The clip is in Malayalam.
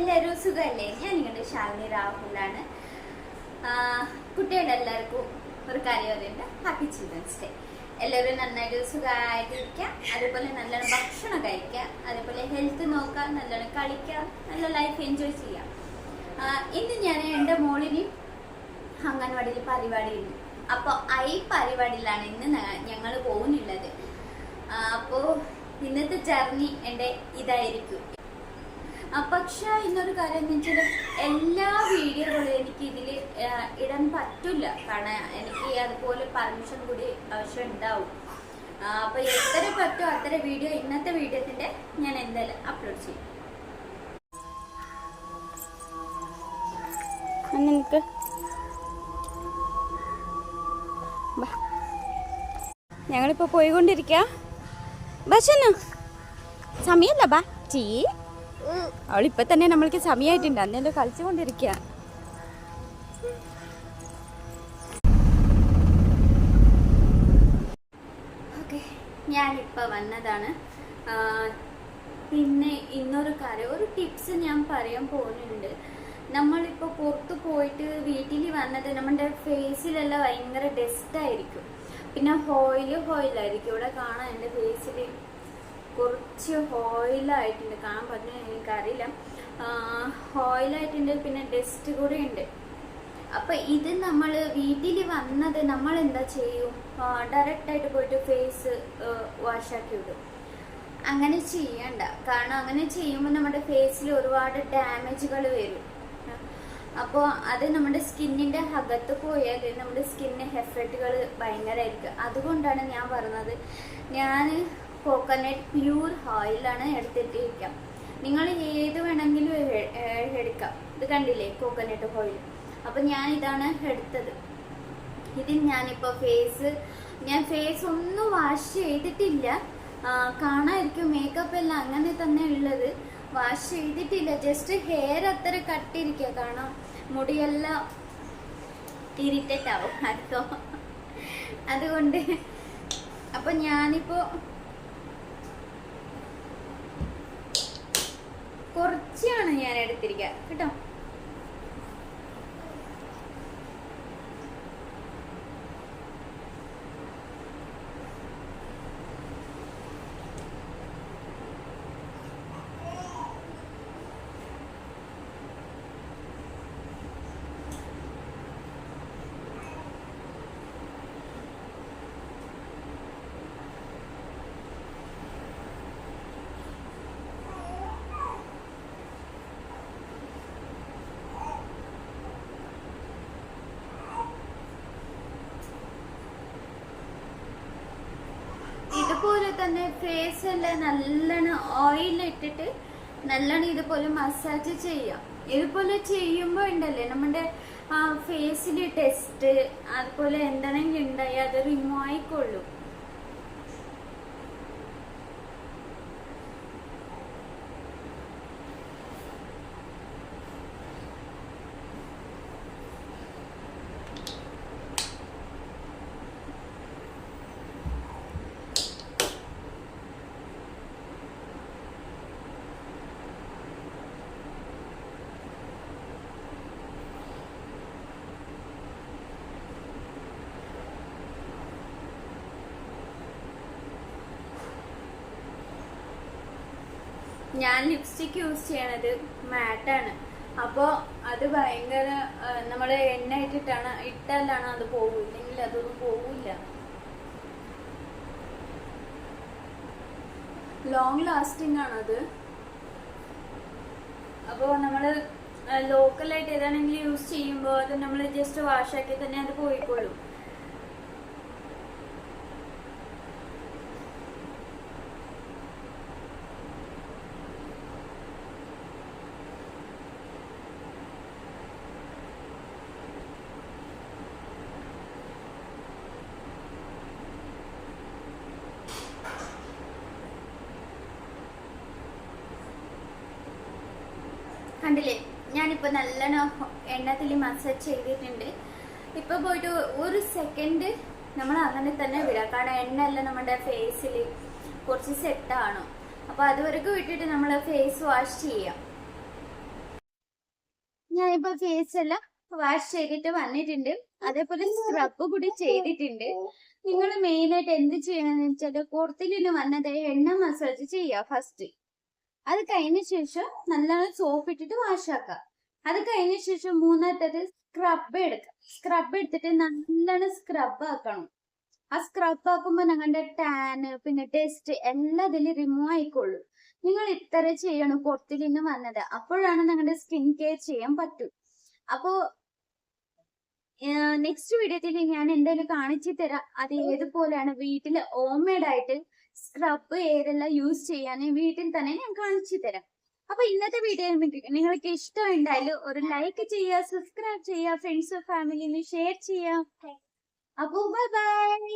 എല്ലാവരും സുഖമല്ലേ? ഞാൻ നിങ്ങളുടെ ശാലിനി രാഹുലാണ്. കുട്ടികളെല്ലാവർക്കും ഒരു കാര്യം പറയുന്നുണ്ട്, ഹാപ്പി ചിൽഡ്രൻസ് ഡേ. എല്ലാവരും നന്നായിട്ട് സുഖമായിട്ടിരിക്കുക, അതേപോലെ നല്ലോണം ഭക്ഷണം കഴിക്കുക, അതേപോലെ ഹെൽത്ത് നോക്കുക, നല്ലോണം കളിക്കുക, നല്ല ലൈഫ് എൻജോയ് ചെയ്യാം. ഇന്ന് ഞാൻ എൻ്റെ മോളിന് അംഗൻവാടിയിൽ പരിപാടിയുണ്ട്. അപ്പോൾ ഈ പരിപാടിയിലാണ് ഇന്ന് ഞങ്ങൾ പോകുന്നുള്ളത്. അപ്പോൾ ഇന്നത്തെ ജേർണി എൻ്റെ ഇതായിരിക്കും. പക്ഷെ ഇന്നൊരു കാര്യം എന്ന് വെച്ചാൽ എല്ലാ വീഡിയോകളും എനിക്ക് ഇതിൽ ഇടാൻ പറ്റില്ല, കാരണം എനിക്ക് അതുപോലെ പെർമിഷൻ കൂടി ആവശ്യം ഉണ്ടാവും. അപ്പോൾ എത്ര പറ്റുമോ അത്ര വീഡിയോ ഇന്നത്തെ വീഡിയോത്തിൻ്റെ ഞാൻ എന്തായാലും അപ്ലോഡ് ചെയ്യും. ഞങ്ങളിപ്പോ പോയിക്കൊണ്ടിരിക്കുക. ബസ്സന്ന സമയല്ല ബാ ചീ, അവളിപ്പൊ തന്നെ നമ്മൾക്ക് സമയമായിട്ടുണ്ട്. അന്നേരം കളിച്ചുകൊണ്ടിരിക്കുക. ഓക്കെ, ഞാനിപ്പോൾ വന്നതാണ്. പിന്നെ ഇന്നൊരു കാര്യം, ഒരു ടിപ്സ് ഞാൻ പറയാൻ പോകുന്നുണ്ട്. നമ്മളിപ്പോൾ പുറത്ത് പോയിട്ട് വീട്ടിൽ വന്നത് നമ്മുടെ ഫേസിലെല്ലാം ഭയങ്കര ഡസ്റ്റ് ആയിരിക്കും. പിന്നെ ഓയിലായിരിക്കും. ഇവിടെ കാണാൻ എൻ്റെ ഫേസിൽ കുറച്ച് ഓയിലായിട്ടുണ്ട്, കാണാൻ പറ്റുന്ന എനിക്കറിയില്ല. ഓയിലായിട്ടുണ്ട്, പിന്നെ ഡസ്റ്റ് കൂടെ ഉണ്ട്. അപ്പം ഇത് നമ്മൾ വീട്ടിൽ വന്നത് നമ്മൾ എന്താ ചെയ്യും, ഡയറക്റ്റായിട്ട് പോയിട്ട് ഫേസ് വാഷാക്കി വിടും. അങ്ങനെ ചെയ്യണ്ട, കാരണം അങ്ങനെ ചെയ്യുമ്പോൾ നമ്മുടെ ഫേസിൽ ഒരുപാട് ഡാമേജുകൾ വരും. അപ്പോൾ അത് നമ്മുടെ സ്കിന്നിൻ്റെ അകത്ത് പോയാൽ നമ്മുടെ സ്കിന്നിന് എഫക്റ്റുകൾ ഭയങ്കരമായിരിക്കും. അതുകൊണ്ടാണ് ഞാൻ പറഞ്ഞത്, ഞാൻ കോക്കനട്ട് പ്യൂർ ഓയിലാണ് എടുത്തിട്ടിരിക്കാം. നിങ്ങൾ ഏത് വേണമെങ്കിലും എടുക്കാം. ഇത് കണ്ടില്ലേ, കോക്കനട്ട് ഓയിൽ. അപ്പം ഞാൻ ഇതാണ് എടുത്തത്. ഇതിൽ ഞാനിപ്പോൾ ഞാൻ ഫേസ് ഒന്നും വാഷ് ചെയ്തിട്ടില്ല. കാണാതിരിക്കും, മേക്കപ്പ് എല്ലാം അങ്ങനെ തന്നെ ഉള്ളത്. വാഷ് ചെയ്തിട്ടില്ല, ജസ്റ്റ് ഹെയർ അത്ര കട്ടിരിക്കുക. കാണാം, മുടിയെല്ലാം ഇറിറ്റേറ്റ് ആവും അതുകൊണ്ട്. അപ്പം ഞാനിപ്പോൾ കുറച്ചാണ് ഞാൻ എടുത്തിരിക്കുക കേട്ടോ. ഇതുപോലെ തന്നെ ഫേസ് എല്ലാം നല്ലോണം ഓയിലിട്ടിട്ട് നല്ലോണം ഇതുപോലെ മസാജ് ചെയ്യാം. ഇതുപോലെ ചെയ്യുമ്പോൾ ഉണ്ടല്ലേ നമ്മുടെ ഫേസിൽ ടെസ്റ്റ് അതുപോലെ എന്താണെങ്കിൽ ഉണ്ടായി അത് റിമൂവ് ആയിക്കൊള്ളും. ഞാൻ ലിപ്സ്റ്റിക് യൂസ് ചെയ്യണത് മാറ്റാണ്. അപ്പോൾ അത് ഭയങ്കര നമ്മൾ എണ്ണ ഇട്ടാലാണ് അത് പോകില്ല, ഇല്ലെങ്കിൽ അതൊന്നും പോകില്ല. ലോങ് ലാസ്റ്റിംഗ് ആണത്. അപ്പോൾ നമ്മൾ ലോക്കലായിട്ട് ഏതാണെങ്കിലും യൂസ് ചെയ്യുമ്പോൾ അത് നമ്മൾ ജസ്റ്റ് വാഷാക്കി തന്നെ അത് പോയിക്കോളും. കണ്ടില്ലേ, ഞാനിപ്പോൾ നല്ലോണം എണ്ണത്തിൽ മസാജ് ചെയ്തിട്ടുണ്ട്. ഇപ്പോൾ പോയിട്ട് ഒരു സെക്കൻഡ് നമ്മൾ അങ്ങനെ തന്നെ വിടാം, കാരണം എണ്ണ എല്ലാം നമ്മുടെ ഫേസിൽ കുറച്ച് സെറ്റാണ്. അപ്പോൾ അതുവരെയൊക്കെ വിട്ടിട്ട് നമ്മൾ ഫേസ് വാഷ് ചെയ്യാം. ഞാനിപ്പോ ഫേസ് എല്ലാം വാഷ് ചെയ്തിട്ട് വന്നിട്ടുണ്ട്. അതേപോലെ സ്ക്രബ് കൂടി ചെയ്തിട്ടുണ്ട്. നിങ്ങൾ മെയിൻ ആയിട്ട് എന്ത് ചെയ്യണമെന്ന് വെച്ചാല് പുറത്തിലിന് വന്നത് എണ്ണ മസാജ് ചെയ്യാ ഫസ്റ്റ്. അത് കഴിഞ്ഞ ശേഷം നല്ലോണം സോപ്പ് ഇട്ടിട്ട് വാഷ് ആക്കാം. അത് കഴിഞ്ഞ ശേഷം മൂന്നാമത്തത് സ്ക്രബ് എടുക്കാം. സ്ക്രബ് എടുത്തിട്ട് നല്ലോണം സ്ക്രബ് ആക്കണം. ആ സ്ക്രബ് ആക്കുമ്പോ ഞങ്ങളുടെ ടാന് പിന്നെ ഡസ്റ്റ് എല്ലാം ഇതിൽ റിമൂവ് ആയിക്കോളൂ. നിങ്ങൾ ഇത്ര ചെയ്യണം പുറത്തിൽ നിന്ന് വന്നത്, അപ്പോഴാണ് നിങ്ങളുടെ സ്കിൻ കെയർ ചെയ്യാൻ പറ്റൂ. അപ്പോ നെക്സ്റ്റ് വീഡിയോത്തിൽ ഞാൻ എന്തായാലും കാണിച്ചു തരാം അത് ഏതുപോലെയാണ് വീട്ടിൽ ഹോം മെയ്ഡ് ആയിട്ട് സ്ക്രബ് ഏതെല്ലാം യൂസ് ചെയ്യാൻ വീട്ടിൽ തന്നെ ഞാൻ കാണിച്ചു തരാം. അപ്പൊ ഇന്നത്തെ വീഡിയോ നിങ്ങൾക്ക് ഇഷ്ടമുണ്ടായാലും ഒരു ലൈക്ക് ചെയ്യുക, സബ്സ്ക്രൈബ് ചെയ്യുക, ഫ്രണ്ട്സ് ഫാമിലിന് ഷെയർ ചെയ്യുക. അപ്പൊ ബൈ ബൈ.